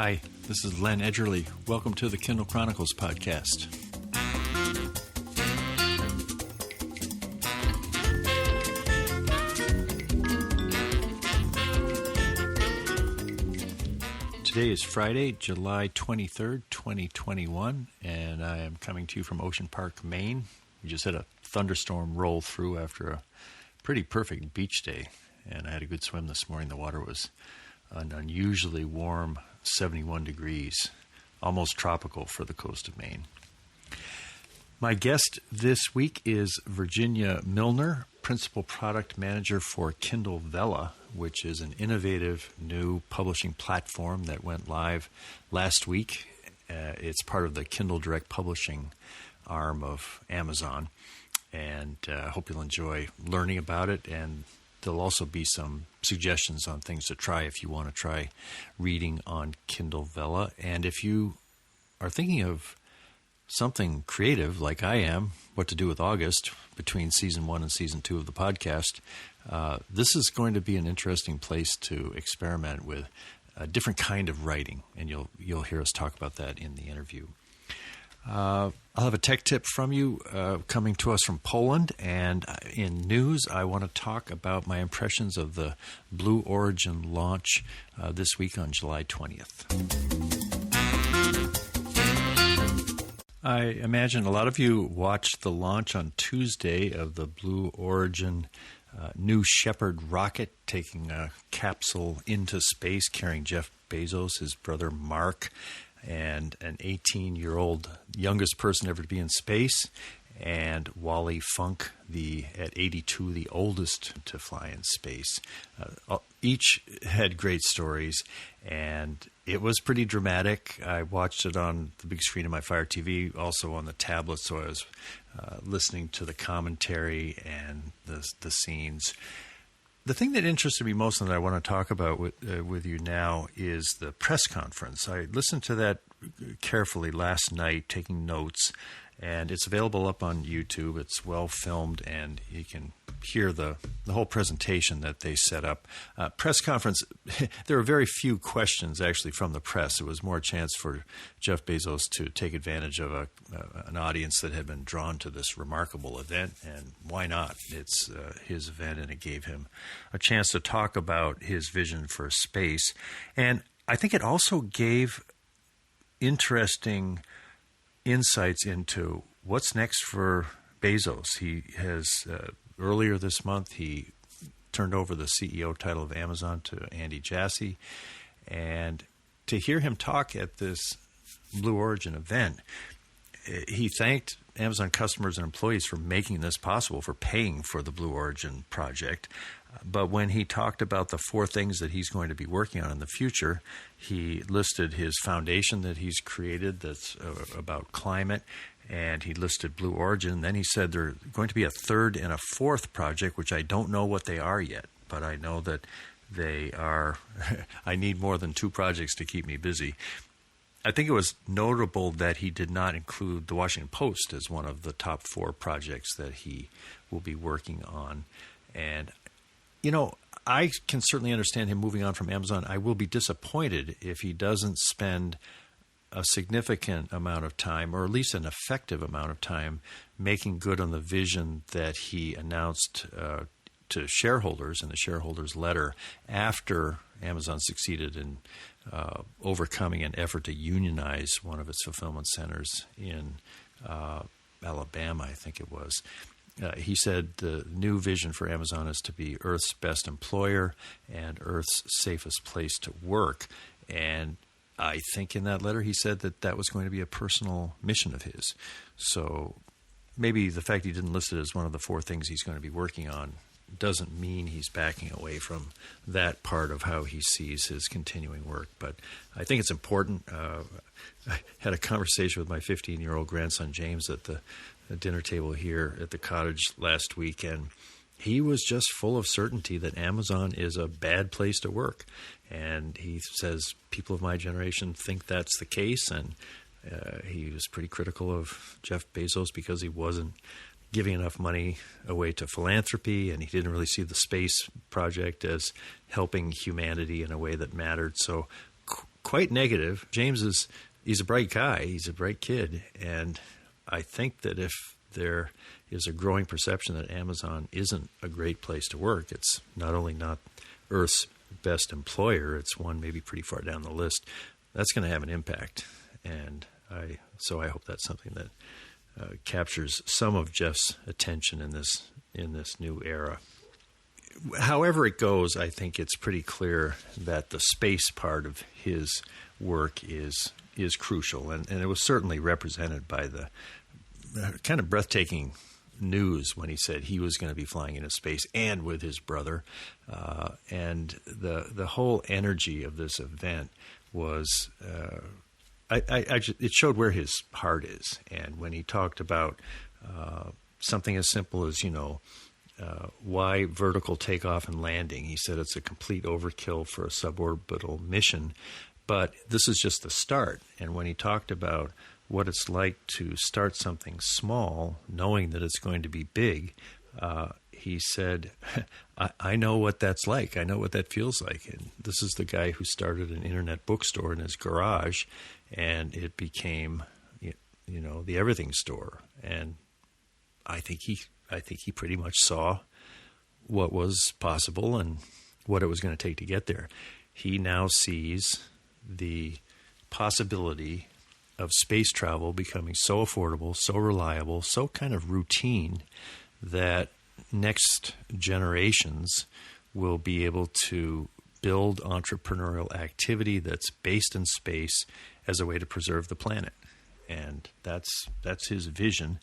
Hi, this is Len Edgerly. Welcome to the Kindle Chronicles podcast. Today is Friday, July 23rd, 2021, and I am coming to you from Ocean Park, Maine. We just had a thunderstorm roll through after a pretty perfect beach day, and I had a good swim this morning. The water was an unusually warm 71 degrees, almost tropical for the coast of Maine. My guest this week is Virginia Milner, Principal Product Manager for Kindle Vella, which is an innovative new publishing platform that went live last week. It's part of the Kindle Direct Publishing arm of Amazon, and I hope you'll enjoy learning about it, and there'll also be some suggestions on things to try if you want to try reading on Kindle Vella. And if you are thinking of something creative like I am, what to do with August between season 1 and season 2 of the podcast, this is going to be an interesting place to experiment with a different kind of writing, and you'll hear us talk about that in the interview. I'll have a tech tip from you coming to us from Poland, and in news, I want to talk about my impressions of the Blue Origin launch this week on July 20th. I imagine a lot of you watched the launch on Tuesday of the Blue Origin New Shepard rocket, taking a capsule into space, carrying Jeff Bezos, his brother Mark, and an 18-year-old youngest person ever to be in space, and Wally Funk, at 82, the oldest to fly in space. Each had great stories, and it was pretty dramatic. I watched it on the big screen of my Fire TV, also on the tablet, so I was listening to the commentary and the scenes. The thing that interested me most and that I want to talk about with you now is the press conference. I listened to that carefully last night, taking notes, and it's available up on YouTube. It's well filmed, and you can hear the whole presentation that they set up. Press conference, there were very few questions actually from the press. It was more a chance for Jeff Bezos to take advantage of an audience that had been drawn to this remarkable event, and why not? It's his event, and it gave him a chance to talk about his vision for space. And I think it also gave interesting insights into what's next for Bezos. He has earlier this month, he turned over the CEO title of Amazon to Andy Jassy, and to hear him talk at this Blue Origin event, he thanked Amazon customers and employees for making this possible, for paying for the Blue Origin project. But when he talked about the 4 things that he's going to be working on in the future, he listed his foundation that he's created that's about climate, and he listed Blue Origin. Then he said there are going to be a 3rd and a 4th project, which I don't know what they are yet, but I know that they are. I need more than 2 projects to keep me busy. I think it was notable that he did not include the Washington Post as one of the top 4 projects that he will be working on. And, you know, I can certainly understand him moving on from Amazon. I will be disappointed if he doesn't spend a significant amount of time, or at least an effective amount of time, making good on the vision that he announced to shareholders in the shareholders letter after Amazon succeeded in overcoming an effort to unionize one of its fulfillment centers in Alabama, I think it was. He said the new vision for Amazon is to be Earth's best employer and Earth's safest place to work. And I think in that letter he said that was going to be a personal mission of his. So maybe the fact he didn't list it as one of the 4 things he's going to be working on doesn't mean he's backing away from that part of how he sees his continuing work. But I think it's important. I had a conversation with my 15-year-old grandson, James, at the dinner table here at the cottage last week, and he was just full of certainty that Amazon is a bad place to work. And he says people of my generation think that's the case, and he was pretty critical of Jeff Bezos because he wasn't giving enough money away to philanthropy, and he didn't really see the space project as helping humanity in a way that mattered. So quite negative. He's a bright guy. He's a bright kid. And I think that if there is a growing perception that Amazon isn't a great place to work, it's not only not Earth's best employer, it's one maybe pretty far down the list, that's going to have an impact. And I hope that's something that captures some of Jeff's attention in this new era. However it goes, I think it's pretty clear that the space part of his work is crucial, and it was certainly represented by the kind of breathtaking news when he said he was going to be flying into space and with his brother, and the whole energy of this event was it showed where his heart is. And when he talked about something as simple as why vertical takeoff and landing, he said it's a complete overkill for a suborbital mission, but this is just the start. And when he talked about what it's like to start something small, knowing that it's going to be big, he said, I know what that's like. I know what that feels like. And this is the guy who started an internet bookstore in his garage, and it became, the everything store. And I think he pretty much saw what was possible and what it was going to take to get there. He now sees the possibility of space travel becoming so affordable, so reliable, so kind of routine that next generations will be able to build entrepreneurial activity that's based in space as a way to preserve the planet. And that's his vision.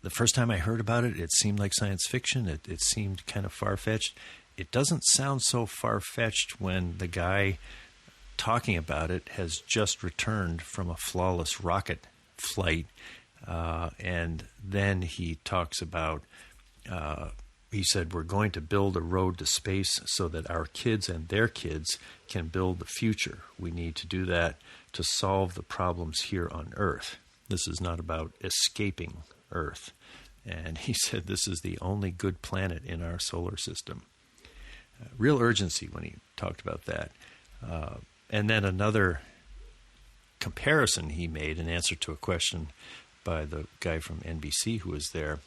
The first time I heard about it, it seemed like science fiction. It seemed kind of far-fetched. It doesn't sound so far-fetched when the guy talking about it has just returned from a flawless rocket flight. And then he talks about, he said, we're going to build a road to space so that our kids and their kids can build the future. We need to do that to solve the problems here on Earth. This is not about escaping Earth. And he said this is the only good planet in our solar system. Real urgency when he talked about that. And then another comparison he made in answer to a question by the guy from NBC who was there.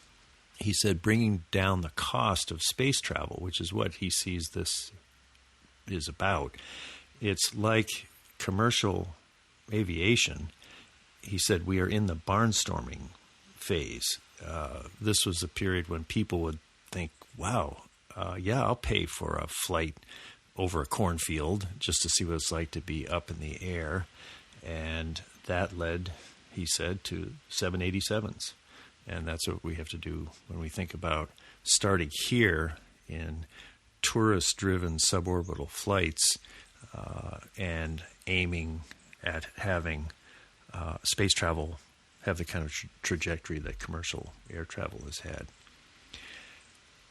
He said bringing down the cost of space travel, which is what he sees this is about. It's like commercial aviation. He said we are in the barnstorming phase. This was a period when people would think, wow, I'll pay for a flight over a cornfield just to see what it's like to be up in the air. And that led, he said, to 787s. And that's what we have to do when we think about starting here in tourist-driven suborbital flights and aiming at having space travel have the kind of trajectory that commercial air travel has had.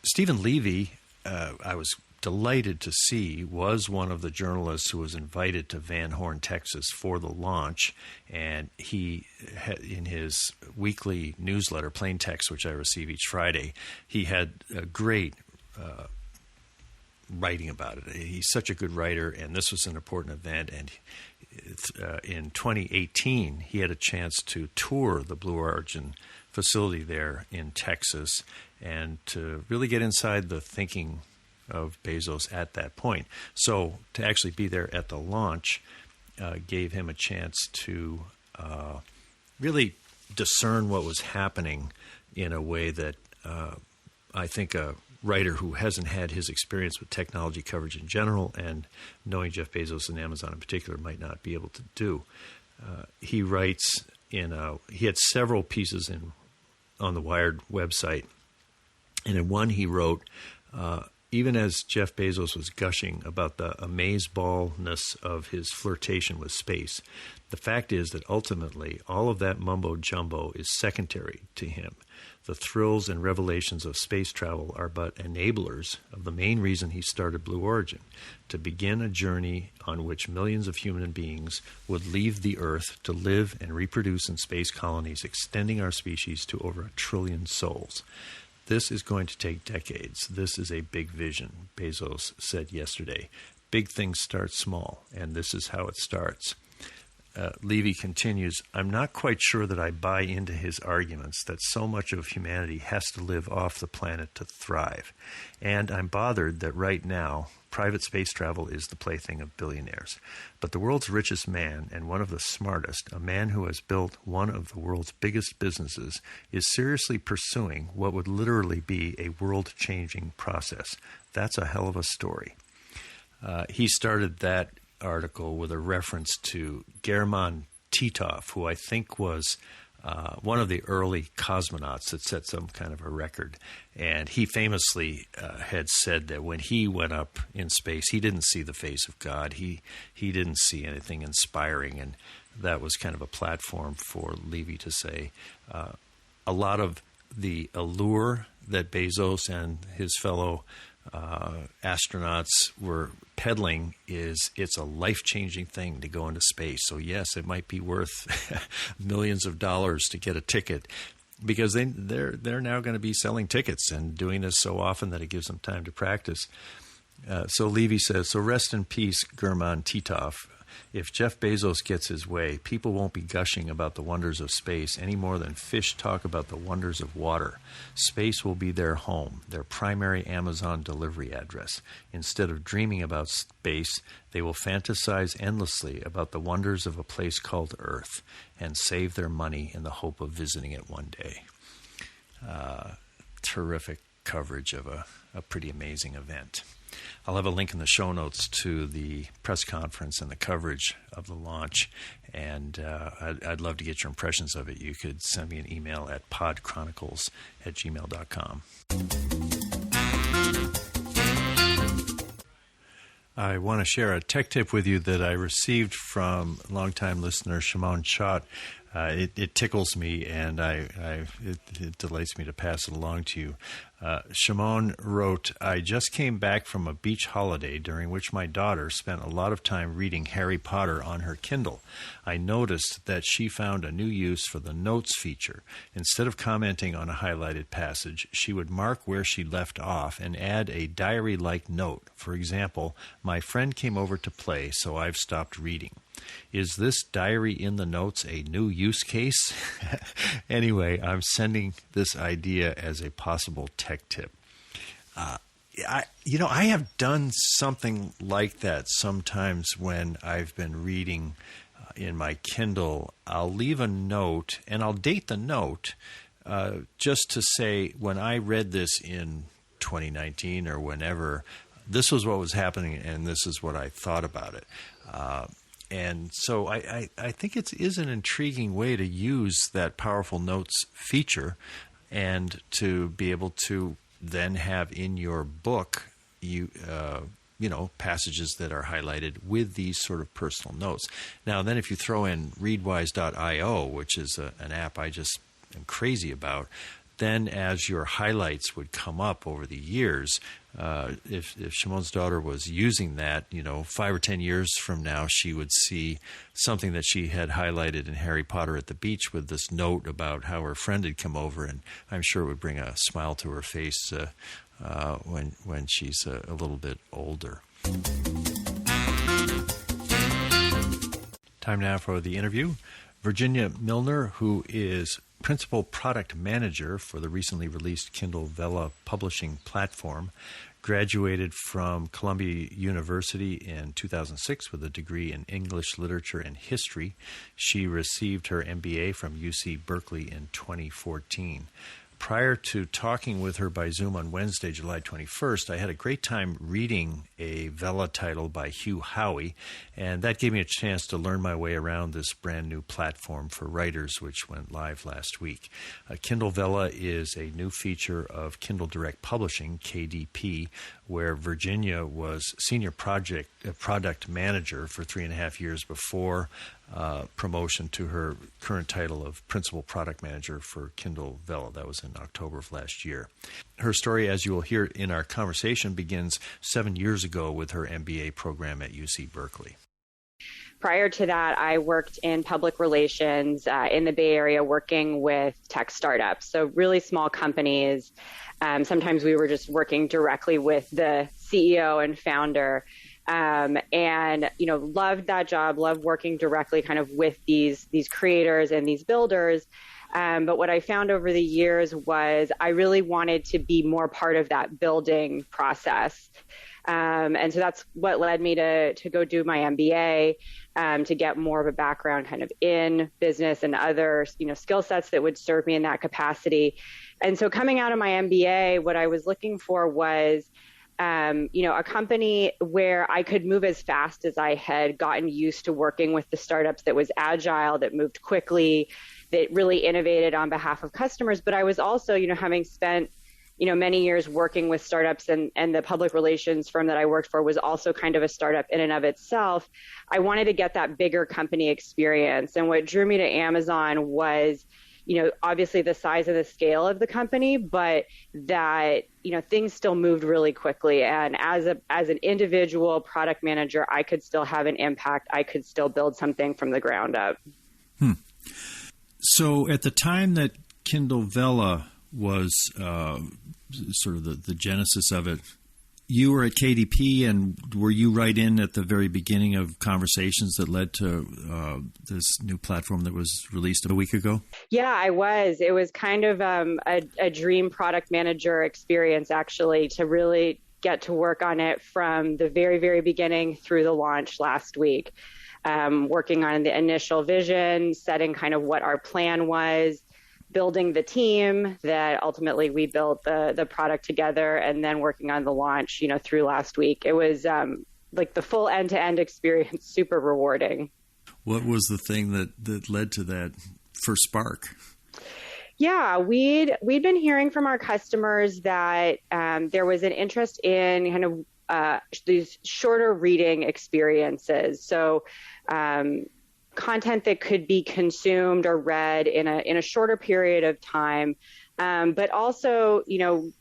Stephen Levy, I was delighted to see, was one of the journalists who was invited to Van Horn, Texas for the launch. And he, in his weekly newsletter, Plain Text, which I receive each Friday, he had a great writing about it. He's such a good writer, and this was an important event. And in 2018, he had a chance to tour the Blue Origin facility there in Texas and to really get inside the thinking of Bezos at that point. So to actually be there at the launch gave him a chance to really discern what was happening in a way that I think a writer who hasn't had his experience with technology coverage in general and knowing Jeff Bezos and Amazon in particular might not be able to do. He writes he had several pieces on the Wired website, and in one he wrote, even as Jeff Bezos was gushing about the amazeballness of his flirtation with space, the fact is that ultimately all of that mumbo-jumbo is secondary to him. The thrills and revelations of space travel are but enablers of the main reason he started Blue Origin, to begin a journey on which millions of human beings would leave the Earth to live and reproduce in space colonies, extending our species to over 1 trillion souls. This is going to take decades. This is a big vision, Bezos said yesterday. Big things start small, and this is how it starts. Levy continues, I'm not quite sure that I buy into his arguments that so much of humanity has to live off the planet to thrive. And I'm bothered that right now, private space travel is the plaything of billionaires. But the world's richest man and one of the smartest, a man who has built one of the world's biggest businesses, is seriously pursuing what would literally be a world-changing process. That's a hell of a story. He started that article with a reference to German Titov, who I think was one of the early cosmonauts that set some kind of a record. And he famously had said that when he went up in space, he didn't see the face of God. He didn't see anything inspiring, and that was kind of a platform for Levy to say a lot of the allure that Bezos and his fellow astronauts were peddling is it's a life-changing thing to go into space. So yes, it might be worth millions of dollars to get a ticket, because they're now going to be selling tickets and doing this so often that it gives them time to practice. So Levy says, so rest in peace, German Titov. If Jeff Bezos gets his way, people won't be gushing about the wonders of space any more than fish talk about the wonders of water. Space will be their home, their primary Amazon delivery address. Instead of dreaming about space, they will fantasize endlessly about the wonders of a place called Earth and save their money in the hope of visiting it one day. Terrific coverage of a pretty amazing event. I'll have a link in the show notes to the press conference and the coverage of the launch, and I'd love to get your impressions of it. You could send me an email at podchronicles@gmail.com. I want to share a tech tip with you that I received from longtime listener Shimon Schott. It tickles me, and it delights me to pass it along to you. Shimon wrote, I just came back from a beach holiday during which my daughter spent a lot of time reading Harry Potter on her Kindle. I noticed that she found a new use for the notes feature. Instead of commenting on a highlighted passage, she would mark where she left off and add a diary-like note. For example, my friend came over to play, so I've stopped reading. Is this diary in the notes a new use case? Anyway, I'm sending this idea as a possible tech tip. I have done something like that sometimes when I've been reading in my Kindle. I'll leave a note, and I'll date the note just to say, when I read this in 2019 or whenever, this was what was happening, and this is what I thought about it. And so I think it is an intriguing way to use that powerful notes feature, and to be able to then have in your book, passages that are highlighted with these sort of personal notes. Now, then if you throw in Readwise.io, which is an app I just am crazy about, then as your highlights would come up over the years, if Shimon's daughter was using that, 5 or 10 years from now, she would see something that she had highlighted in Harry Potter at the beach with this note about how her friend had come over, and I'm sure it would bring a smile to her face when she's a little bit older. Time now for the interview. Virginia Milner, who is Principal Product Manager for the recently released Kindle Vella publishing platform, graduated from Columbia University in 2006 with a degree in English Literature and History. She received her MBA from UC Berkeley in 2014. Prior to talking with her by Zoom on Wednesday, July 21st, I had a great time reading a Vella title by Hugh, Howey, and that gave me a chance to learn my way around this brand new platform for writers, which went live last week. Kindle Vella is a new feature of Kindle Direct Publishing, KDP, where Virginia was Senior Product Manager for 3.5 years before promotion to her current title of Principal Product Manager for Kindle Vella. That was in October of last year. Her story, as you will hear in our conversation, begins 7 years ago with her MBA program at UC Berkeley. Prior to that, I worked in public relations in the Bay Area, working with tech startups, so really small companies. Sometimes we were just working directly with the CEO and founder. And, loved that job, loved working directly kind of with these creators and these builders. But what I found over the years was I really wanted to be more part of that building process. And so that's what led me to go do my MBA, to get more of a background kind of in business and other, skill sets that would serve me in that capacity. And so coming out of my MBA, what I was looking for was, a company where I could move as fast as I had gotten used to working with the startups, that was agile, that moved quickly, that really innovated on behalf of customers. But I was also, having spent many years working with startups, and the public relations firm that I worked for was also kind of a startup in and of itself. I wanted to get that bigger company experience. And what drew me to Amazon was, obviously the size and the scale of the company, but that, things still moved really quickly. And as an individual product manager, I could still have an impact. I could still build something from the ground up. So at the time that Kindle Vella was sort of the genesis of it, you were at KDP, and were you right in at the very beginning of conversations that led to this new platform that was released a week ago? Yeah, I was. It was kind of a dream product manager experience, actually, to really get to work on it from the very, very beginning through the launch last week. Working on the initial vision, setting kind of what our plan was, building the team that ultimately we built the product together, and then working on the launch, through last week. It was like the full end-to-end experience, super rewarding. What was the thing that led to that first spark? Yeah, we'd been hearing from our customers that there was an interest in kind of these shorter reading experiences. So content that could be consumed or read in a shorter period of time. But also,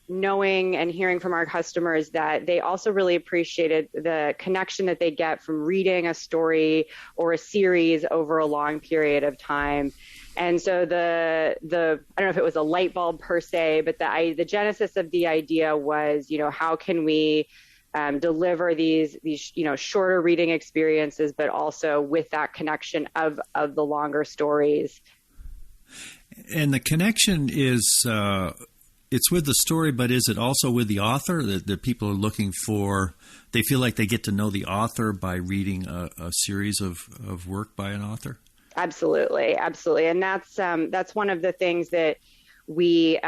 knowing and hearing from our customers that they also really appreciated the connection that they get from reading a story or a series over a long period of time. And so the I don't know if it was a light bulb per se, but the genesis of the idea was, how can we deliver these shorter reading experiences, but also with that connection of the longer stories. And the connection is it's with the story, but is it also with the author that people are looking for? They feel like they get to know the author by reading a series of work by an author? Absolutely. And that's one of the things that we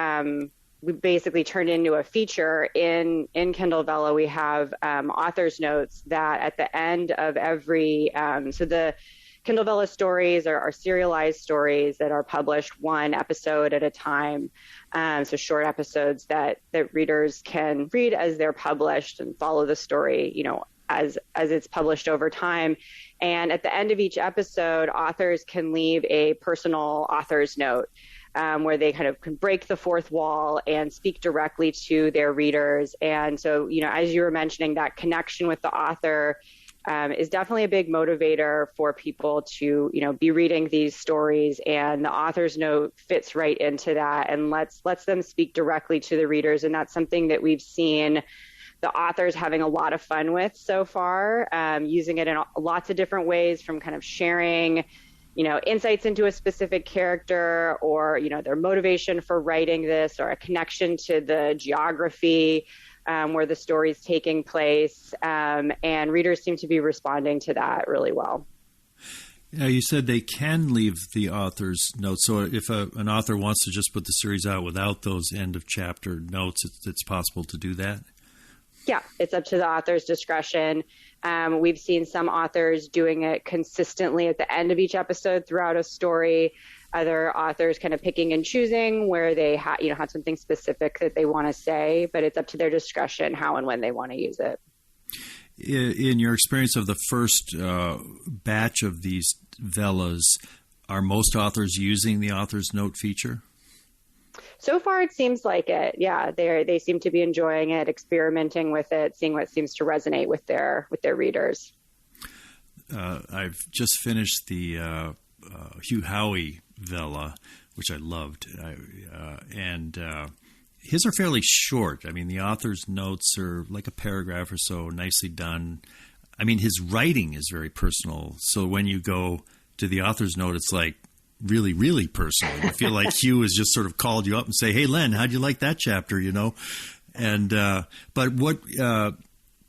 basically turned into a feature in Kindle Vella. We have author's notes that at the end of every, so the Kindle Vella stories are serialized stories that are published one episode at a time. So short episodes that readers can read as they're published and follow the story, as it's published over time. And at the end of each episode, authors can leave a personal author's note, where they kind of can break the fourth wall and speak directly to their readers. And so, as you were mentioning, that connection with the author is definitely a big motivator for people to, be reading these stories. And the author's note fits right into that and lets them speak directly to the readers. And that's something that we've seen the authors having a lot of fun with so far, using it in lots of different ways, from kind of sharing insights into a specific character, or, their motivation for writing this, or a connection to the geography where the story is taking place. And readers seem to be responding to that really well. Now, you said they can leave the author's notes. So if an author wants to just put the series out without those end of chapter notes, it's possible to do that? Yeah, it's up to the author's discretion. We've seen some authors doing it consistently at the end of each episode throughout a story. Other authors kind of picking and choosing where they had something specific that they want to say, but it's up to their discretion how and when they want to use it. In your experience of the first batch of these Vellas, are most authors using the author's note feature? So far, it seems like it. Yeah, they seem to be enjoying it, experimenting with it, seeing what seems to resonate with their readers. I've just finished the Hugh Howey Vella, which I loved, and his are fairly short. I mean, the author's notes are like a paragraph or so, nicely done. I mean, his writing is very personal. So when you go to the author's note, it's like really, really personal. You feel like Hugh has just sort of called you up and say, "Hey, Len, how'd you like that chapter?" You know, and but what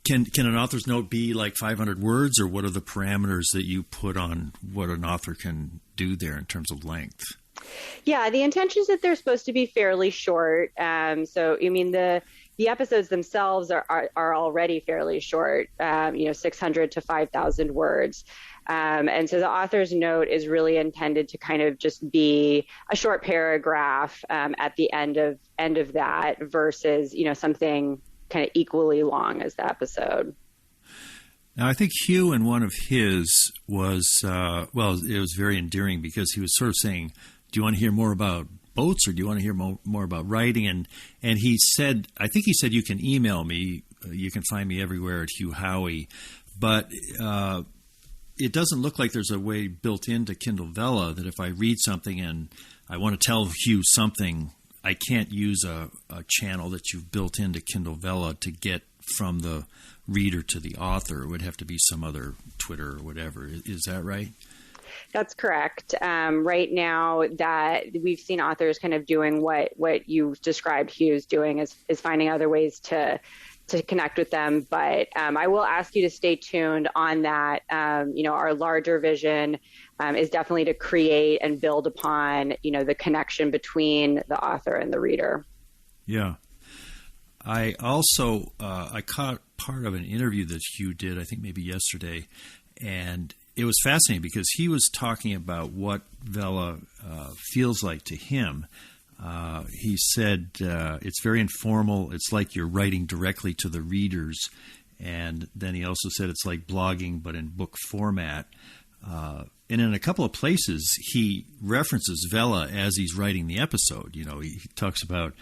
can an author's note be like 500 words, or what are the parameters that you put on what an author can do there in terms of length? Yeah, the intention is that they're supposed to be fairly short. So, I mean, the episodes themselves are already fairly short, 600 to 5,000 words. And so the author's note is really intended to kind of just be a short paragraph at the end of that versus, something kind of equally long as the episode. Now, I think Hugh in one of his was, it was very endearing because he was sort of saying, do you want to hear more about boats or do you want to hear more about writing? And he said, I think he said, you can email me. You can find me everywhere at Hugh Howey. But it doesn't look like there's a way built into Kindle Vella that if I read something and I want to tell Hugh something, I can't use a channel that you've built into Kindle Vella to get from the reader to the author. It would have to be some other Twitter or whatever. Is that right? That's correct. Right now that we've seen authors kind of doing what you described Hugh's doing is finding other ways to connect with them. But I will ask you to stay tuned on that. Our larger vision is definitely to create and build upon, the connection between the author and the reader. Yeah. I also, I caught part of an interview that Hugh did, I think maybe yesterday, and it was fascinating because he was talking about what Vella feels like to him. He said it's very informal. It's like you're writing directly to the readers. And then he also said it's like blogging, but in book format. And in a couple of places, he references Vella as he's writing the episode. He talks about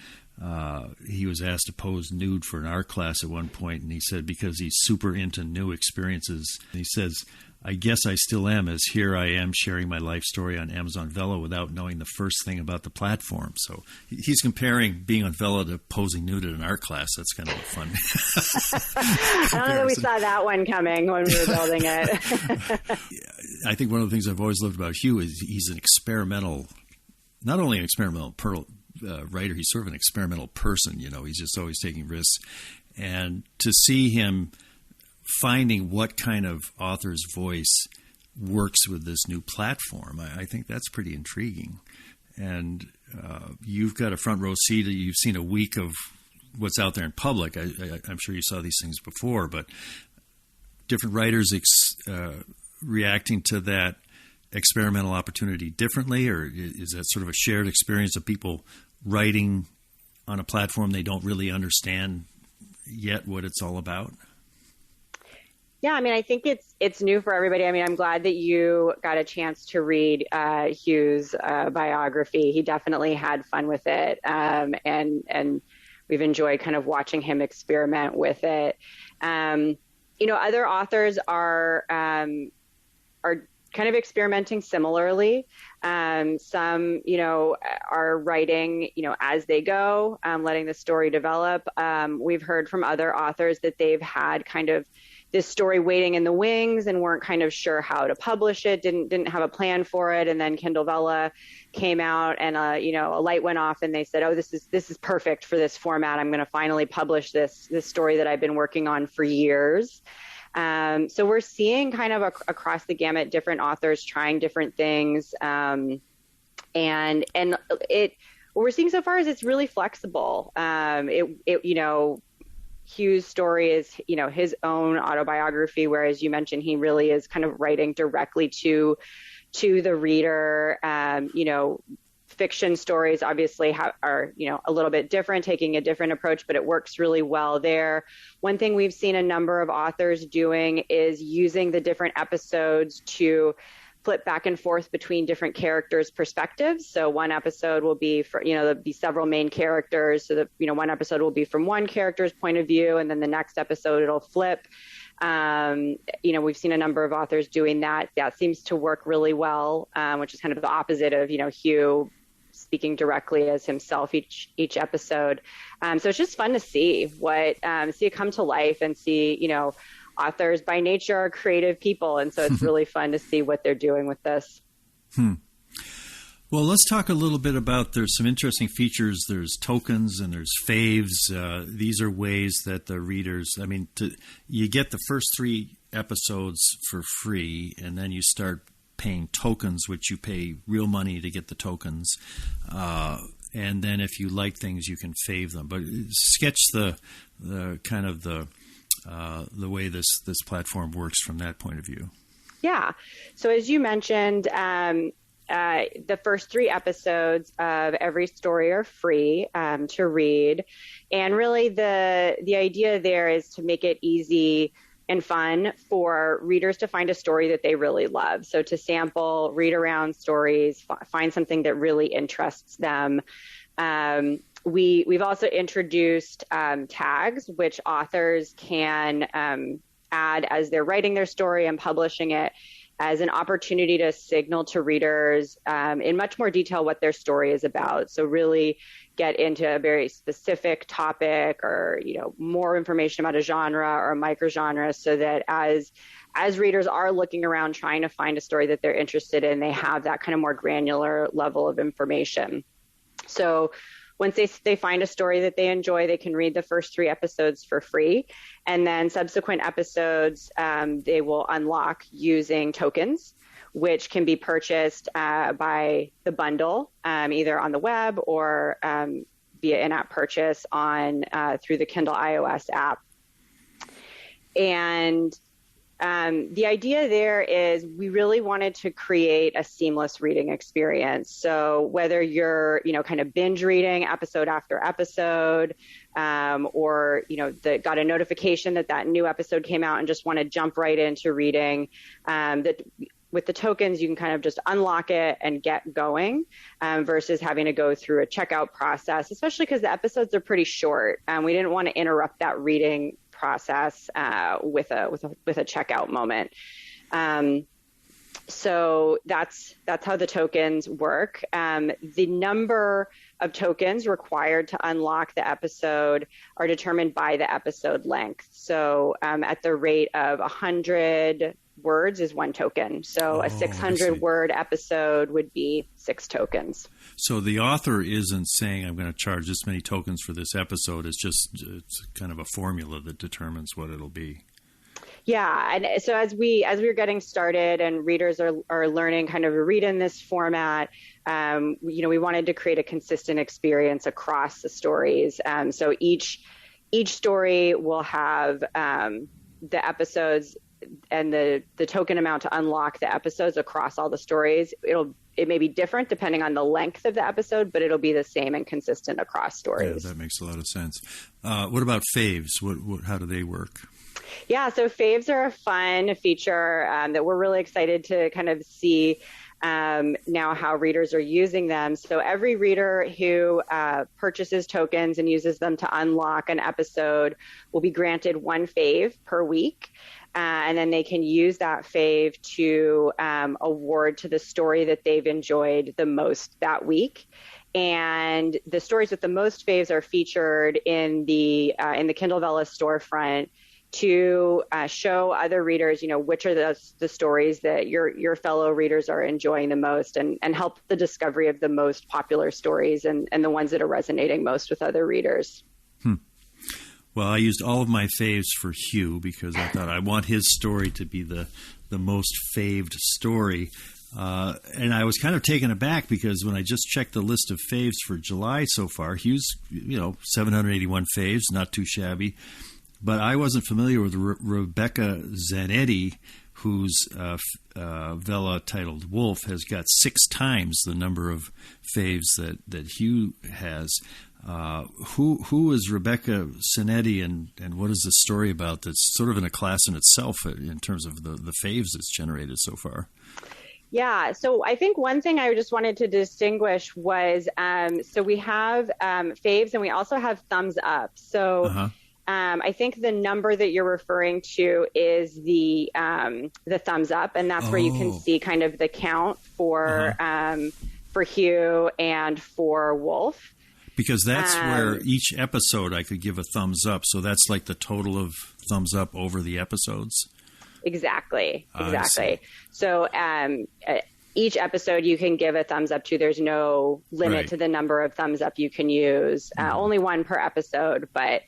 he was asked to pose nude for an art class at one point, and he said because he's super into new experiences. He says, I guess I still am, as here I am sharing my life story on Amazon Vella without knowing the first thing about the platform. So he's comparing being on Vella to posing nude at an art class. That's kind of a fun I don't know that we saw that one coming when we were building it. I think one of the things I've always loved about Hugh is he's an experimental, not only an experimental writer, he's sort of an experimental person. He's just always taking risks. And to see him finding what kind of author's voice works with this new platform, I think that's pretty intriguing. And you've got a front row seat. You've seen a week of what's out there in public. I'm sure you saw these things before, but different writers reacting to that experimental opportunity differently, or is that sort of a shared experience of people writing on a platform they don't really understand yet what it's all about? Yeah, I mean, I think it's new for everybody. I mean, I'm glad that you got a chance to read Hugh's biography. He definitely had fun with it, and we've enjoyed kind of watching him experiment with it. Other authors are kind of experimenting similarly. Some, are writing, as they go, letting the story develop. We've heard from other authors that they've had kind of this story waiting in the wings and weren't kind of sure how to publish it, didn't have a plan for it. And then Kindle Vella came out and, a light went off and they said, oh, this is perfect for this format. I'm going to finally publish this story that I've been working on for years. So we're seeing kind of across the gamut, different authors trying different things. And what we're seeing so far is it's really flexible. Hugh's story is, his own autobiography, whereas you mentioned he really is kind of writing directly to the reader. Fiction stories obviously are a little bit different, taking a different approach, but it works really well there. One thing we've seen a number of authors doing is using the different episodes to flip back and forth between different characters' perspectives. So one episode will be for, there'll be several main characters. So that, one episode will be from one character's point of view, and then the next episode it'll flip. We've seen a number of authors doing that. That seems to work really well, which is kind of the opposite of, Hugh speaking directly as himself each episode. So it's just fun to see see it come to life and see, authors by nature are creative people. And so it's really fun to see what they're doing with this. Well, let's talk a little bit about, there's some interesting features. There's tokens and there's faves. These are ways that the readers, you get the first 3 episodes for free, and then you start paying tokens, which you pay real money to get the tokens. And then if you like things, you can fave them. But sketch the kind of the way this platform works from that point of view. Yeah. So as you mentioned, the first 3 episodes of every story are free to read. And really the idea there is to make it easy and fun for readers to find a story that they really love. So to sample, read around stories, find something that really interests them. We've also introduced tags, which authors can add as they're writing their story and publishing it, as an opportunity to signal to readers in much more detail what their story is about. So really get into a very specific topic, or more information about a genre or a microgenre, so that as readers are looking around trying to find a story that they're interested in, they have that kind of more granular level of information. So once they find a story that they enjoy, they can read the first 3 episodes for free. And then subsequent episodes, they will unlock using tokens, which can be purchased by the bundle, either on the web or via in-app purchase through the Kindle iOS app. And the idea there is we really wanted to create a seamless reading experience. So whether you're, kind of binge reading episode after episode, or, got a notification that new episode came out and just want to jump right into reading, that with the tokens, you can kind of just unlock it and get going, versus having to go through a checkout process, especially because the episodes are pretty short. We didn't want to interrupt that reading process with a checkout moment. So that's how the tokens work. The number of tokens required to unlock the episode are determined by the episode length. So at the rate of 100 words is 1 token. So a 600-word episode would be 6 tokens. So the author isn't saying, I'm going to charge this many tokens for this episode. It's kind of a formula that determines what it'll be. Yeah, and so as we're getting started and readers are learning kind of to read in this format, we wanted to create a consistent experience across the stories. So each story will have the episodes and the token amount to unlock the episodes across all the stories. It may be different depending on the length of the episode, but it'll be the same and consistent across stories. Yeah, that makes a lot of sense. What about faves? How do they work? Yeah, so faves are a fun feature that we're really excited to kind of see now how readers are using them. So every reader who purchases tokens and uses them to unlock an episode will be granted 1 fave per week. And then they can use that fave to award to the story that they've enjoyed the most that week. And the stories with the most faves are featured in the Kindle Vella storefront to show other readers, which are the stories that your fellow readers are enjoying the most, and help the discovery of the most popular stories and the ones that are resonating most with other readers. Well, I used all of my faves for Hugh because I thought I want his story to be the most faved story. And I was kind of taken aback because when I just checked the list of faves for July so far, Hugh's, 781 faves, not too shabby. But I wasn't familiar with Rebecca Zanetti, whose Vella titled Wolf has got 6 times the number of faves that Hugh has. Who is Rebecca Zanetti, and what is the story about that's sort of in a class in itself in terms of the faves it's generated so far? Yeah, so I think one thing I just wanted to distinguish was, so we have faves and we also have thumbs up. So I think the number that you're referring to is the thumbs up, and that's where you can see kind of the count for Hugh and for Wolf. Because that's where each episode I could give a thumbs up. So that's like the total of thumbs up over the episodes? Exactly. So each episode you can give a thumbs up to. There's no limit to the number of thumbs up you can use. Only one per episode. But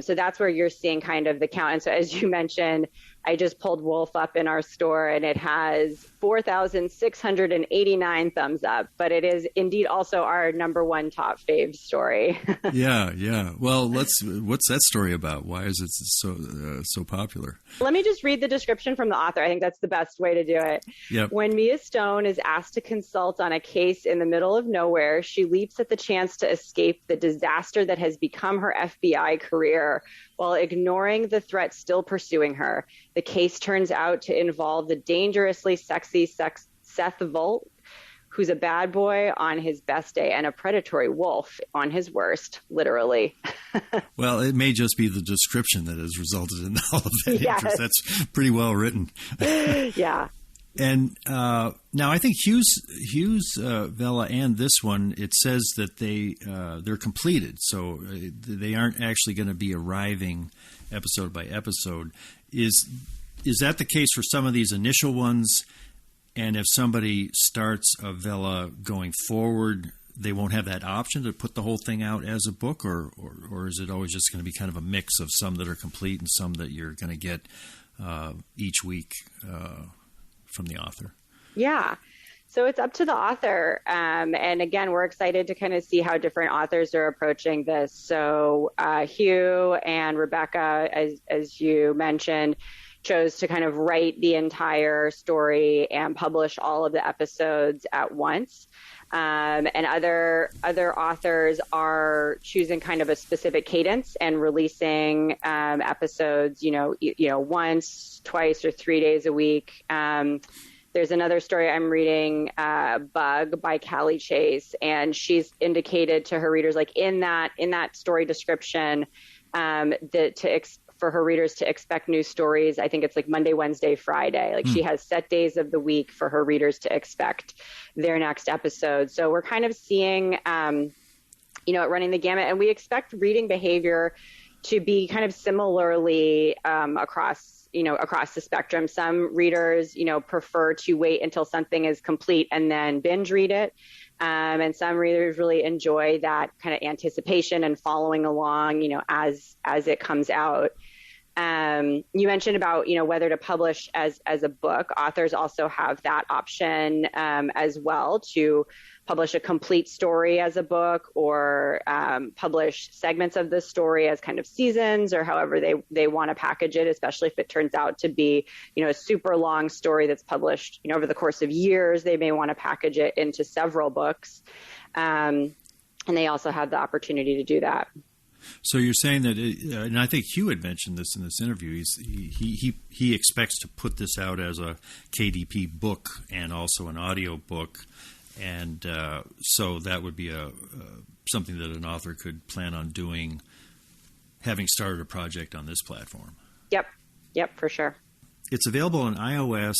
so that's where you're seeing kind of the count. And so as you mentioned, I just pulled Wolf up in our store and it has 4,689 thumbs up, but it is indeed also our number one top fave story. Yeah. Well, what's that story about? Why is it so popular? Let me just read the description from the author. I think that's the best way to do it. Yep. When Mia Stone is asked to consult on a case in the middle of nowhere, she leaps at the chance to escape the disaster that has become her FBI career while ignoring the threat still pursuing her. The case turns out to involve the dangerously sexy Seth Volt, who's a bad boy on his best day and a predatory wolf on his worst, literally. Well, it may just be the description that has resulted in all of that interest. That's pretty well written. Yeah. And now I think Hugh's Vella and this one, it says that they're completed, so they aren't actually going to be arriving episode by episode. Is that the case for some of these initial ones? And if somebody starts a Vella going forward, they won't have that option to put the whole thing out as a book, or is it always just going to be kind of a mix of some that are complete and some that you're going to get each week from the author? Yeah. So it's up to the author. And again, we're excited to kind of see how different authors are approaching this. So Hugh and Rebecca, as you mentioned, chose to kind of write the entire story and publish all of the episodes at once. And other authors are choosing kind of a specific cadence and releasing episodes, once, twice, or 3 days a week. There's another story I'm reading, Bug by Callie Chase, and she's indicated to her readers, like in that story description, for her readers to expect new stories. I think it's like Monday, Wednesday, Friday. Like she has set days of the week for her readers to expect their next episode. So we're kind of seeing, running the gamut, and we expect reading behavior to be kind of similarly across the spectrum. Some readers, prefer to wait until something is complete and then binge read it. And some readers really enjoy that kind of anticipation and following along, as it comes out. You mentioned about, whether to publish as a book. Authors also have that option as well, to publish a complete story as a book, or publish segments of the story as kind of seasons, or however they want to package it, especially if it turns out to be, a super long story that's published, over the course of years. They may want to package it into several books. And they also have the opportunity to do that. So you're saying that, and I think Hugh had mentioned this in this interview, he expects to put this out as a KDP book and also an audio book. And so that would be something that an author could plan on doing, having started a project on this platform. Yep, for sure. It's available on iOS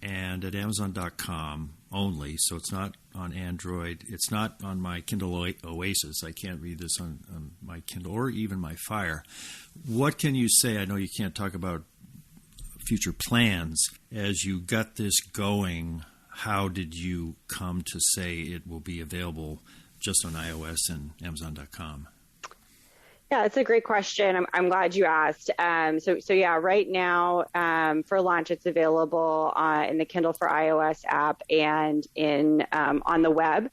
and at Amazon.com only, so it's not on Android. It's not on my Kindle Oasis. I can't read this on my Kindle or even my Fire. What can you say? I know you can't talk about future plans. As you got this going, how did you come to say it will be available just on iOS and Amazon.com? Yeah, that's a great question. I'm glad you asked. So yeah, right now for launch, it's available in the Kindle for iOS app and on the web.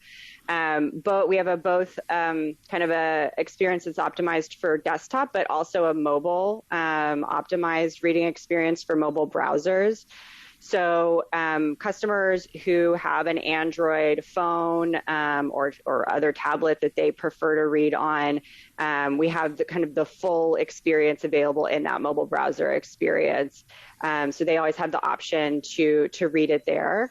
But we have both kind of a experience that's optimized for desktop, but also a mobile optimized reading experience for mobile browsers. So customers who have an Android phone or other tablet that they prefer to read on, we have the full experience available in that mobile browser experience. So they always have the option to read it there.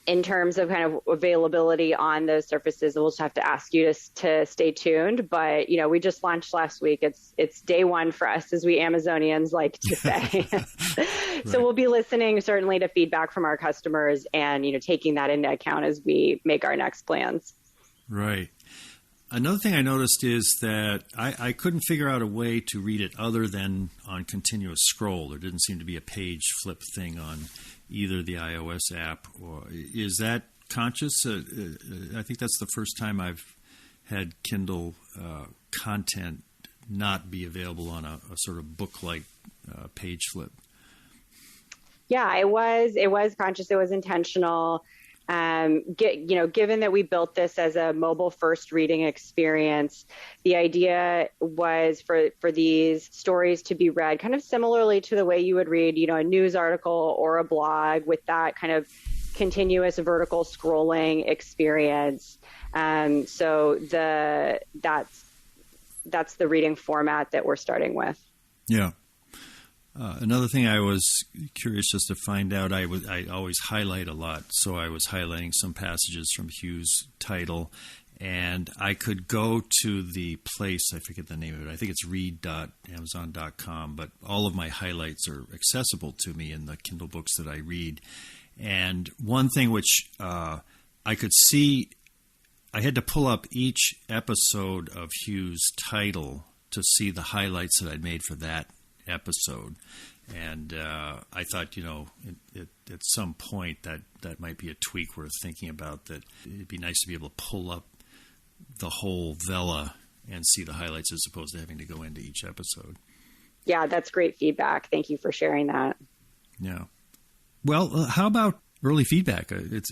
In terms of kind of availability on those surfaces, we'll just have to ask you to stay tuned. But, we just launched last week. It's day one for us, as we Amazonians like to say. Right. So we'll be listening certainly to feedback from our customers and, taking that into account as we make our next plans. Right. Another thing I noticed is that I couldn't figure out a way to read it other than on continuous scroll. There didn't seem to be a page flip thing on either the iOS app. Or is that conscious? I think that's the first time I've had Kindle content not be available on a sort of book-like page flip. Yeah, it was conscious. It was intentional. Given that we built this as a mobile-first reading experience, the idea was for these stories to be read kind of similarly to the way you would read, a news article or a blog, with that kind of continuous vertical scrolling experience. So that's the reading format that we're starting with. Yeah. Another thing I was curious just to find out, I always highlight a lot, so I was highlighting some passages from Hugh's title, and I could go to the place, I forget the name of it, I think it's read.amazon.com, but all of my highlights are accessible to me in the Kindle books that I read. And one thing which I could see, I had to pull up each episode of Hugh's title to see the highlights that I'd made for that episode, and I thought, at some point that might be a tweak worth thinking about, that it'd be nice to be able to pull up the whole Vella and see the highlights as opposed to having to go into each episode. Yeah, that's great feedback. Thank you for sharing that. Yeah. Well, how about early feedback? It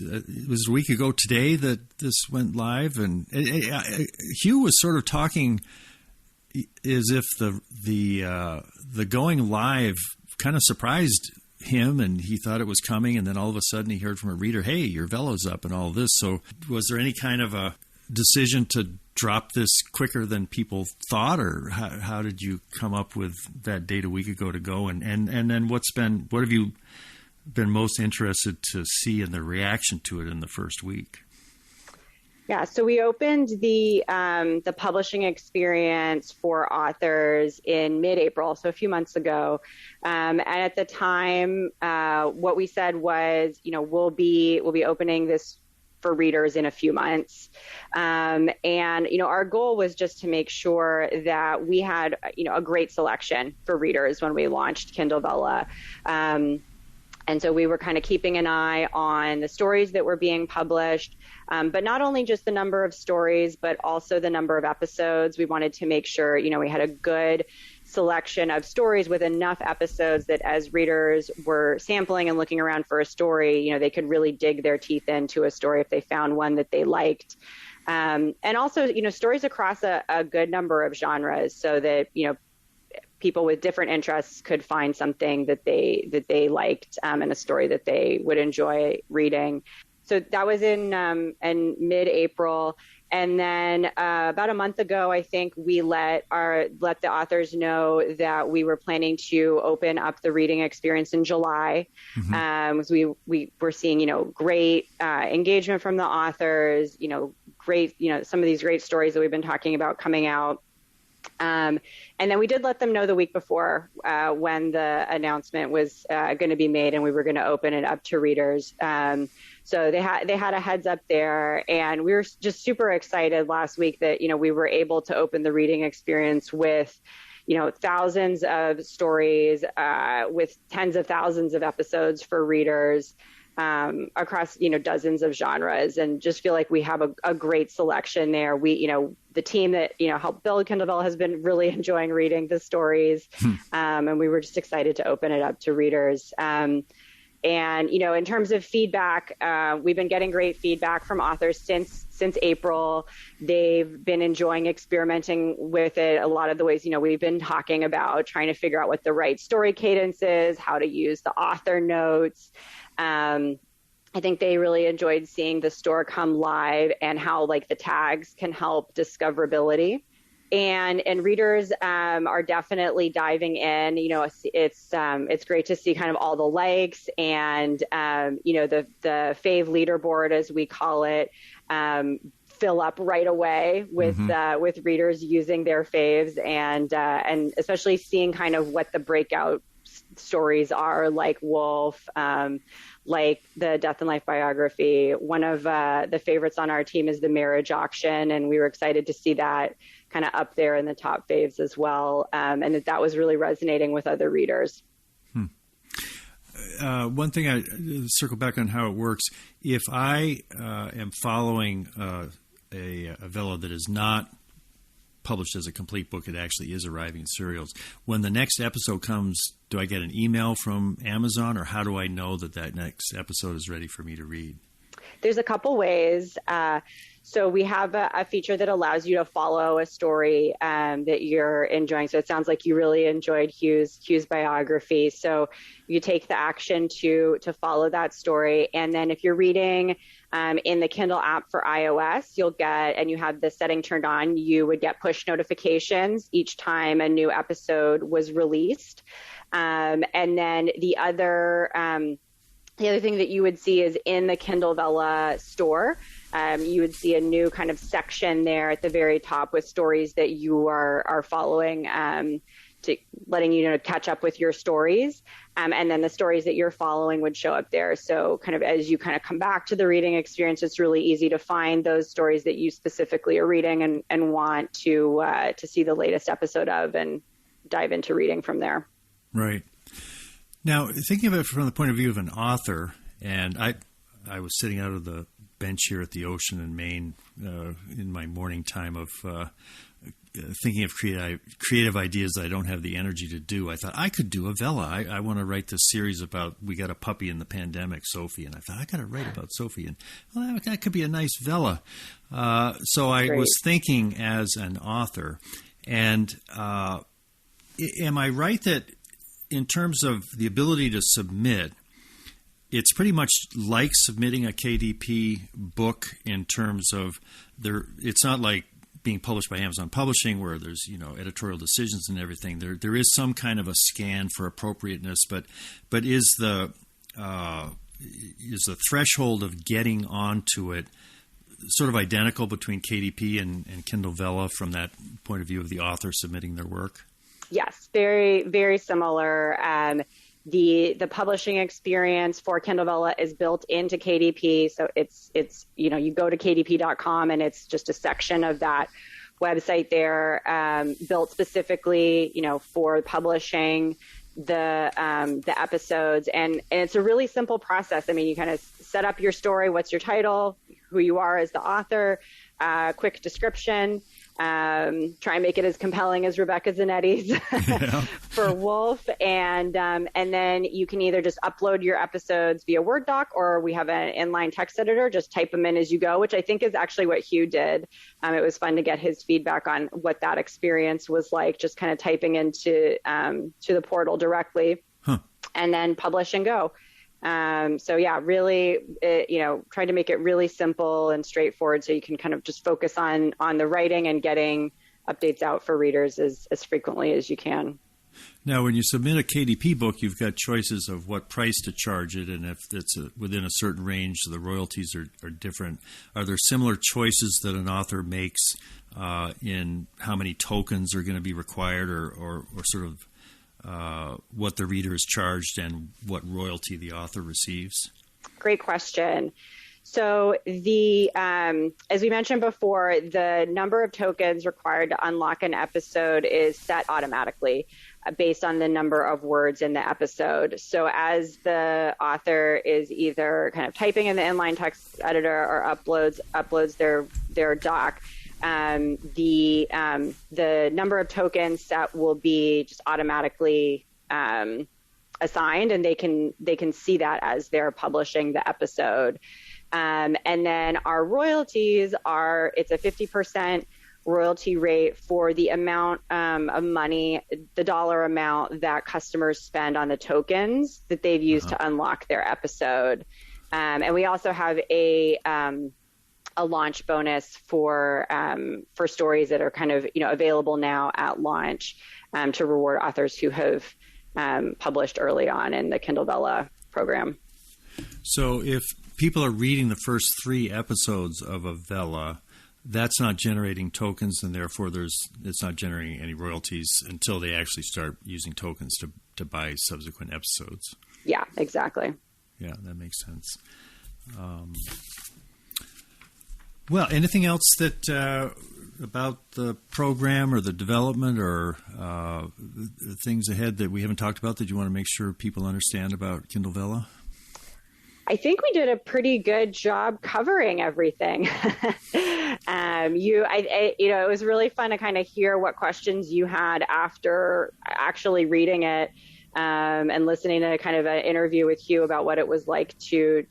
was a week ago today that this went live, and Hugh was sort of talking as if the going live kind of surprised him, and he thought it was coming, and then all of a sudden he heard from a reader, hey, your Vella's up and all this. So was there any kind of a decision to drop this quicker than people thought, or how did you come up with that date a week ago to go? And then what have you been most interested to see in the reaction to it in the first week? Yeah, so we opened the publishing experience for authors in mid-April, so a few months ago. And at the time, what we said was, we'll be opening this for readers in a few months. And our goal was just to make sure that we had, a great selection for readers when we launched Kindle Vella. And so we were kind of keeping an eye on the stories that were being published, but not only just the number of stories, but also the number of episodes. We wanted to make sure, we had a good selection of stories with enough episodes that as readers were sampling and looking around for a story, they could really dig their teeth into a story if they found one that they liked. And also, stories across a good number of genres, so that, people with different interests could find something that they liked, and a story that they would enjoy reading. So that was in mid-April. And then about a month ago, I think we let the authors know that we were planning to open up the reading experience in July. Because we were seeing, great engagement from the authors, great, some of these great stories that we've been talking about coming out. And then we did let them know the week before when the announcement was going to be made and we were going to open it up to readers. So they had a heads up there, and we were just super excited last week that, we were able to open the reading experience with, thousands of stories, with tens of thousands of episodes for readers. Across, dozens of genres, and just feel like we have a great selection there. We, the team that, helped build Kindle Vella has been really enjoying reading the stories. And we were just excited to open it up to readers. And, in terms of feedback, we've been getting great feedback from authors since April. They've been enjoying experimenting with it a lot of the ways, we've been talking about, trying to figure out what the right story cadence is, how to use the author notes. I think they really enjoyed seeing the store come live and how the tags can help discoverability. And readers are definitely diving in. It's great to see kind of all the likes and the fave leaderboard, as we call it, fill up right away with readers using their faves, and especially seeing kind of what the breakout stories are, like Wolf, like the Death and Life biography. One of the favorites on our team is The Marriage Auction, and we were excited to see that kind of up there in the top faves as well, and that was really resonating with other readers. One thing, I circle back on how it works. If I am following a Vella that is not published as a complete book, it actually is arriving in serials. When the next episode comes, do I get an email from Amazon, or how do I know that next episode is ready for me to read? There's a couple ways. So we have a feature that allows you to follow a story that you're enjoying. So it sounds like you really enjoyed Hugh's biography. So you take the action to follow that story. And then if you're reading in the Kindle app for iOS, you'll get, and you have the setting turned on, you would get push notifications each time a new episode was released. And then the other thing that you would see is in the Kindle Vella store, you would see a new kind of section there at the very top with stories that you are following, to letting you know, catch up with your stories. And then the stories that you're following would show up there. So kind of as you kind of come back to the reading experience, it's really easy to find those stories that you specifically are reading and want to see the latest episode of, and dive into reading from there. Right. Now, thinking of it from the point of view of an author, and I was sitting out of the bench here at the ocean in Maine in my morning time of thinking of creative ideas that I don't have the energy to do. I thought I could do a Vella. I want to write this series about, we got a puppy in the pandemic, Sophie, and I thought I got to write about Sophie, and well, that could be a nice Vella. So I was thinking as an author, and am I right that in terms of the ability to submit, it's pretty much like submitting a KDP book in terms of it's not like being published by Amazon Publishing where there's, editorial decisions and everything. There is some kind of a scan for appropriateness, but is the threshold of getting onto it sort of identical between KDP and Kindle Vella from that point of view of the author submitting their work? Yes, very, very similar. The publishing experience for Kindle Vella is built into KDP. So it's you go to kdp.com and it's just a section of that website there, built specifically, for publishing the episodes. And it's a really simple process. I mean, you kind of set up your story. What's your title? Who you are as the author? Quick description. Try and make it as compelling as Rebecca Zanetti's for Wolf. And then you can either just upload your episodes via Word doc, or we have an inline text editor, just type them in as you go, which I think is actually what Hugh did. It was fun to get his feedback on what that experience was like, just kind of typing into to the portal directly, and then publish and go. Really, trying to make it really simple and straightforward so you can kind of just focus on the writing and getting updates out for readers as frequently as you can. Now, when you submit a KDP book, you've got choices of what price to charge it, and if it's within a certain range, the royalties are different. Are there similar choices that an author makes in how many tokens are going to be required, or sort of what the reader is charged and what royalty the author receives? Great question. So as we mentioned before, the number of tokens required to unlock an episode is set automatically based on the number of words in the episode. So as the author is either kind of typing in the inline text editor or uploads their doc, the number of tokens set will be just automatically assigned, and they can see that as they're publishing the episode. And then our royalties it's a 50% royalty rate for the amount of money, the dollar amount that customers spend on the tokens that they've used to unlock their episode. And we also have a launch bonus for stories that are kind of available now at launch to reward authors who have published early on in the Kindle Vella program. So if people are reading the first 3 episodes of a Vella, that's not generating tokens, and therefore it's not generating any royalties until they actually start using tokens to buy subsequent episodes. Yeah, exactly. Yeah, that makes sense. Well, anything else that about the program or the development or things ahead that we haven't talked about that you want to make sure people understand about Kindle Vella? I think we did a pretty good job covering everything. It was really fun to kind of hear what questions you had after actually reading it, and listening to kind of an interview with Hugh about what it was like to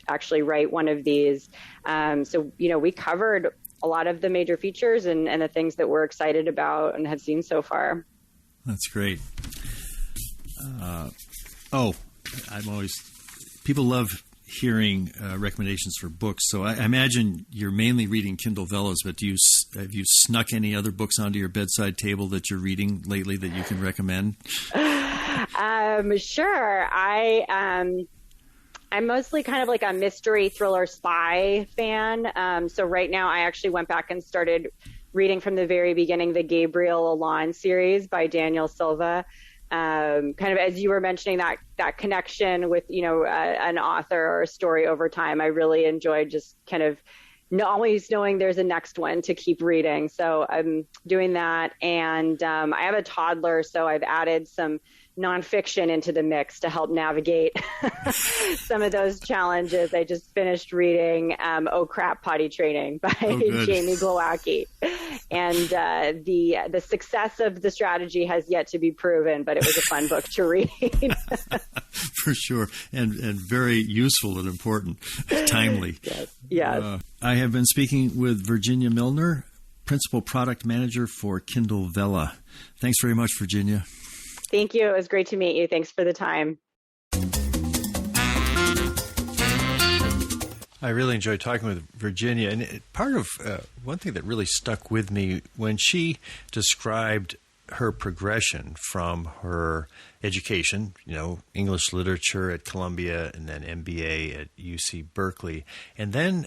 actually write one of these. We covered a lot of the major features and the things that we're excited about and have seen so far. That's great. People love hearing recommendations for books. So I imagine you're mainly reading Kindle Vellas, but have you snuck any other books onto your bedside table that you're reading lately that you can recommend? Sure. I'm mostly kind of like a mystery thriller spy fan. So right now I actually went back and started reading from the very beginning the Gabriel Allon series by Daniel Silva. Kind of as you were mentioning that connection with, an author or a story over time. I really enjoyed just kind of always knowing there's a next one to keep reading. So I'm doing that. And I have a toddler, so I've added some nonfiction into the mix to help navigate some of those challenges. I just finished reading Oh Crap, Potty Training by Jamie Glowack. And the success of the strategy has yet to be proven, but it was a fun book to read. For sure. And very useful and important, timely. Yes. I have been speaking with Virginia Milner, Principal Product Manager for Kindle Vella. Thanks very much, Virginia. Thank you. It was great to meet you. Thanks for the time. I really enjoyed talking with Virginia. And part of one thing that really stuck with me when she described her progression from her education, English literature at Columbia and then MBA at UC Berkeley, and then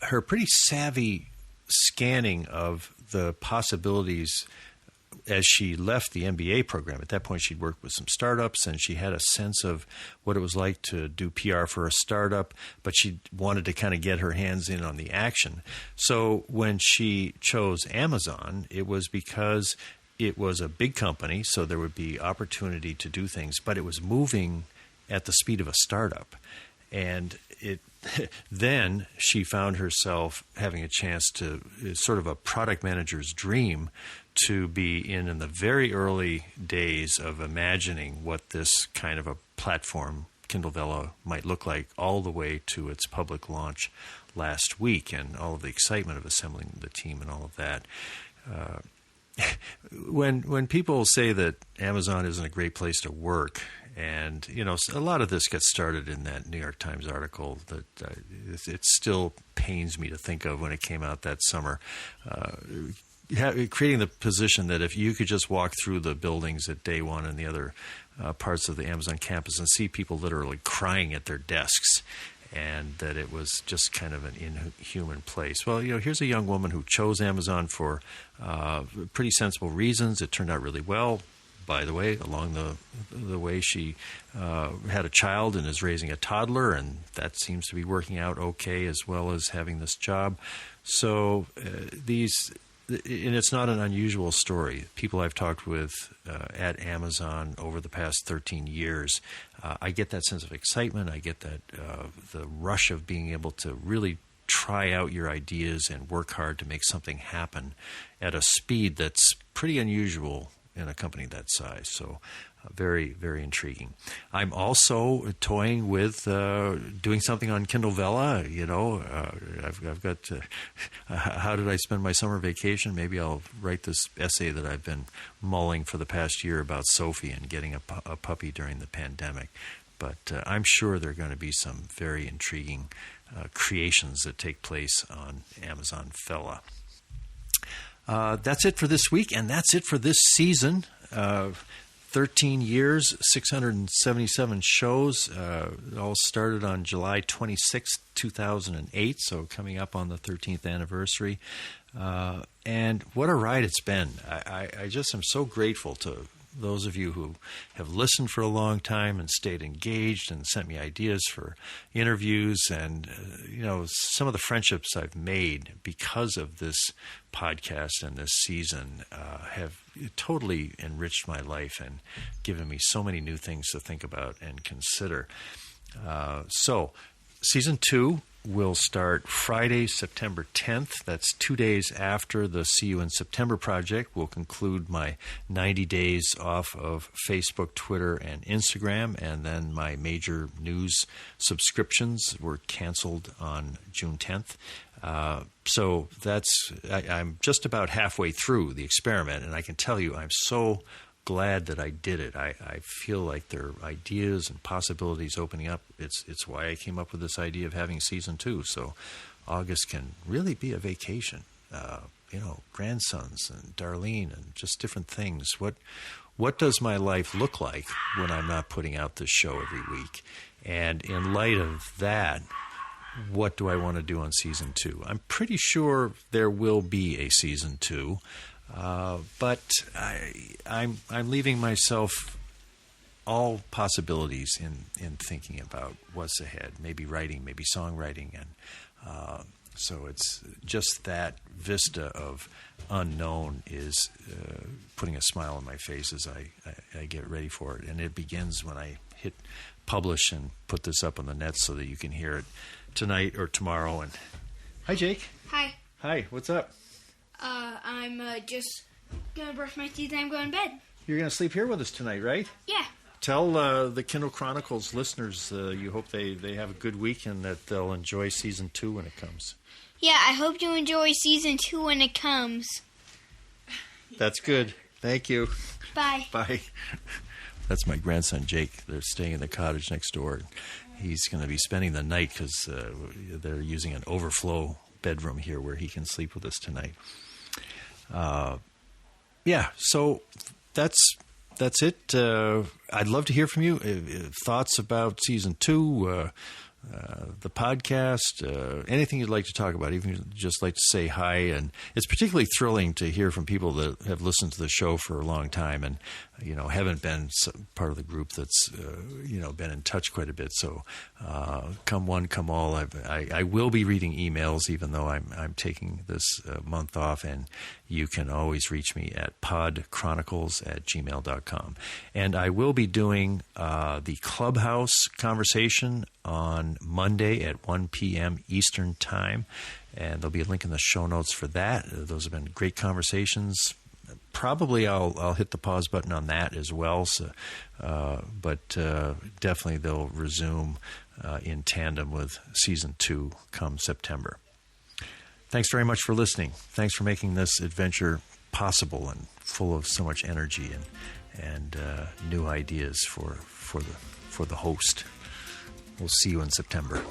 her pretty savvy scanning of the possibilities as she left the MBA program. At that point, she'd worked with some startups, and she had a sense of what it was like to do PR for a startup, but she wanted to kind of get her hands in on the action. So when she chose Amazon, it was because it was a big company, so there would be opportunity to do things, but it was moving at the speed of a startup. And then she found herself having a chance to, sort of a product manager's dream, to be in the very early days of imagining what this kind of a platform, Kindle Vella, might look like, all the way to its public launch last week, and all of the excitement of assembling the team and all of that. When people say that Amazon isn't a great place to work, and a lot of this gets started in that New York Times article that it still pains me to think of when it came out that summer, creating the position that if you could just walk through the buildings at day one and the other parts of the Amazon campus and see people literally crying at their desks, and that it was just kind of an inhuman place. Well, here's a young woman who chose Amazon for pretty sensible reasons. It turned out really well. By the way, along the way, she had a child and is raising a toddler, and that seems to be working out okay, as well as having this job. So and it's not an unusual story. People I've talked with at Amazon over the past 13 years, I get that sense of excitement. I get that the rush of being able to really try out your ideas and work hard to make something happen at a speed that's pretty unusual in a company that size. So very, very intriguing. I'm also toying with doing something on Kindle Vella. I've got how did I spend my summer vacation? Maybe I'll write this essay that I've been mulling for the past year about Sophie and getting a puppy during the pandemic. But I'm sure there are going to be some very intriguing creations that take place on Amazon Vella. That's it for this week, and that's it for this season. 13 years, 677 shows. It all started on July 26, 2008, so coming up on the 13th anniversary. And what a ride it's been. I just am so grateful to those of you who have listened for a long time and stayed engaged and sent me ideas for interviews, and some of the friendships I've made because of this podcast and this season have totally enriched my life and given me so many new things to think about and consider. So season 2 will start Friday, September 10th. That's 2 days after the See You in September project. We'll conclude my 90 days off of Facebook, Twitter, and Instagram, and then my major news subscriptions were canceled on June 10th. So I'm just about halfway through the experiment, and I can tell you I'm so glad that I did it. I feel like there are ideas and possibilities opening up. It's why I came up with this idea of having season 2. So August can really be a vacation. Grandsons and Darlene and just different things. What does my life look like when I'm not putting out this show every week? And in light of that, what do I want to do on season 2? I'm pretty sure there will be a season 2. But I'm leaving myself all possibilities in thinking about what's ahead. Maybe writing, maybe songwriting, and so it's just that vista of unknown is putting a smile on my face as I get ready for it. And it begins when I hit publish and put this up on the net so that you can hear it tonight or tomorrow. And hi, Jake. Hi. What's up? I'm just going to brush my teeth and I'm going to bed. You're going to sleep here with us tonight, right? Yeah. Tell the Kindle Chronicles listeners you hope they have a good week and that they'll enjoy season 2 when it comes. Yeah, I hope you enjoy season 2 when it comes. That's good. Thank you. Bye. Bye. That's my grandson, Jake. They're staying in the cottage next door. He's going to be spending the night because they're using an overflow bedroom here where he can sleep with us tonight. So that's it. I'd love to hear from you. Thoughts about season 2, the podcast, anything you'd like to talk about, even if you'd just like to say hi. And it's particularly thrilling to hear from people that have listened to the show for a long time and, haven't been part of the group that's, been in touch quite a bit. So come one, come all. I will be reading emails, even though I'm taking this month off, and you can always reach me at podchronicles@gmail.com. And I will be doing the Clubhouse conversation on Monday at 1 p.m. Eastern Time, and there'll be a link in the show notes for that. Those have been great conversations. Probably I'll hit the pause button on that as well, but definitely they'll resume in tandem with season 2 come September. Thanks very much for listening. Thanks for making this adventure possible and full of so much energy and new ideas for the host. We'll see you in September.